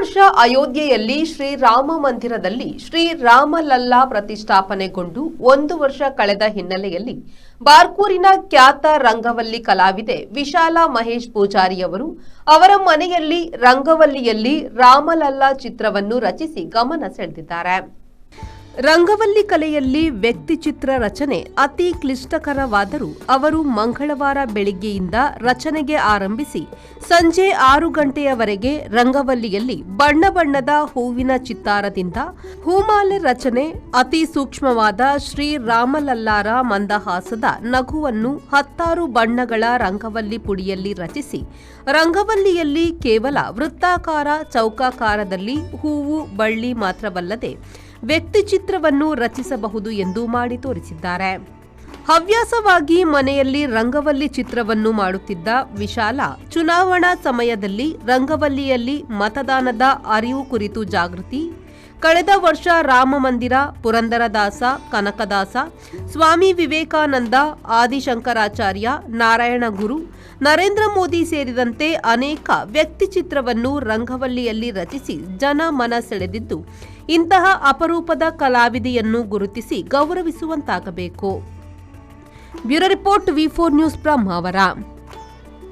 ವರ್ಷ ಅಯೋಧ್ಯೆಯಲ್ಲಿ ಶ್ರೀರಾಮ ಮಂದಿರದಲ್ಲಿ ಶ್ರೀರಾಮಲಲ್ಲಾ ಪ್ರತಿಷ್ಠಾಪನೆಗೊಂಡು 1 ವರ್ಷ ಕಳೆದ ಹಿನ್ನೆಲೆಯಲ್ಲಿ ಬಾರ್ಕೂರಿನ ಖ್ಯಾತ ರಂಗವಲ್ಲಿ ಕಲಾವಿದೆ ವಿಶಾಲಾ ಮಹೇಶ್ ಪೂಜಾರಿಯವರು ಅವರ ಮನೆಯಲ್ಲಿ ರಂಗವಲ್ಲಿಯಲ್ಲಿ ರಾಮಲಲ್ಲಾ ಚಿತ್ರವನ್ನು ರಚಿಸಿ ಗಮನ ಸೆಳೆದಿದ್ದಾರೆ. ರಂಗವಲ್ಲಿ ಕಲೆಯಲ್ಲಿ ವ್ಯಕ್ತಿ ಚಿತ್ರ ರಚನೆ ಅತಿ ಕ್ಲಿಷ್ಟಕರವಾದರೂ ಅವರು ಮಂಗಳವಾರ ಬೆಳಿಗ್ಗೆಯಿಂದ ರಚನೆಗೆ ಆರಂಭಿಸಿ ಸಂಜೆ 6 ಗಂಟೆಯವರೆಗೆ ರಂಗವಲ್ಲಿಯಲ್ಲಿ ಬಣ್ಣ ಬಣ್ಣದ ಹೂವಿನ ಚಿತ್ತಾರದಿಂದ ಹೂಮಾಲೆ ರಚನೆ, ಅತಿ ಸೂಕ್ಷ್ಮವಾದ ಶ್ರೀರಾಮಲಲ್ಲಾರ ಮಂದಹಾಸದ ನಗುವನ್ನು 10 ಬಣ್ಣಗಳ ರಂಗವಲ್ಲಿ ಪುಡಿಯಲ್ಲಿ ರಚಿಸಿ ರಂಗವಲ್ಲಿಯಲ್ಲಿ ಕೇವಲ ವೃತ್ತಾಕಾರ, ಚೌಕಾಕಾರದಲ್ಲಿ ಹೂವು, ಬಳ್ಳಿ ಮಾತ್ರವಲ್ಲದೆ ವ್ಯಕ್ತಿ ಚಿತ್ರವನ್ನು ರಚಿಸಬಹುದು ಎಂದು ಮಾಡಿ ತೋರಿಸಿದ್ದಾರೆ. ಹವ್ಯಾಸವಾಗಿ ಮನೆಯಲ್ಲಿ ರಂಗವಲ್ಲಿ ಚಿತ್ರವನ್ನು ಮಾಡುತ್ತಿದ್ದ ವಿಶಾಲಾ ಚುನಾವಣಾ ಸಮಯದಲ್ಲಿ ರಂಗವಲ್ಲಿಯಲ್ಲಿ ಮತದಾನದ ಅರಿವು ಕುರಿತು ಜಾಗೃತಿ, ಕಳೆದ ವರ್ಷ ರಾಮ ಮಂದಿರ, ಪುರಂದರದಾಸ, ಕನಕದಾಸ, ಸ್ವಾಮಿ ವಿವೇಕಾನಂದ, ಆದಿಶಂಕರಾಚಾರ್ಯ, ನಾರಾಯಣಗುರು, ನರೇಂದ್ರ ಮೋದಿ ಸೇರಿದಂತೆ ಅನೇಕ ವ್ಯಕ್ತಿ ಚಿತ್ರವನ್ನು ರಂಗವಲ್ಲಿಯಲ್ಲಿ ರಚಿಸಿ ಜನ ಮನ ಸೆಳೆದಿದ್ದು, ಇಂತಹ ಅಪರೂಪದ ಕಲಾವಿದೆಯನ್ನು ಗುರುತಿಸಿ ಗೌರವಿಸುವಂತಾಗಬೇಕು. ಬ್ಯೂರೋ ರಿಪೋರ್ಟ್, ವಿ4 ನ್ಯೂಸ್ ಬ್ರಹ್ಮಾವರ.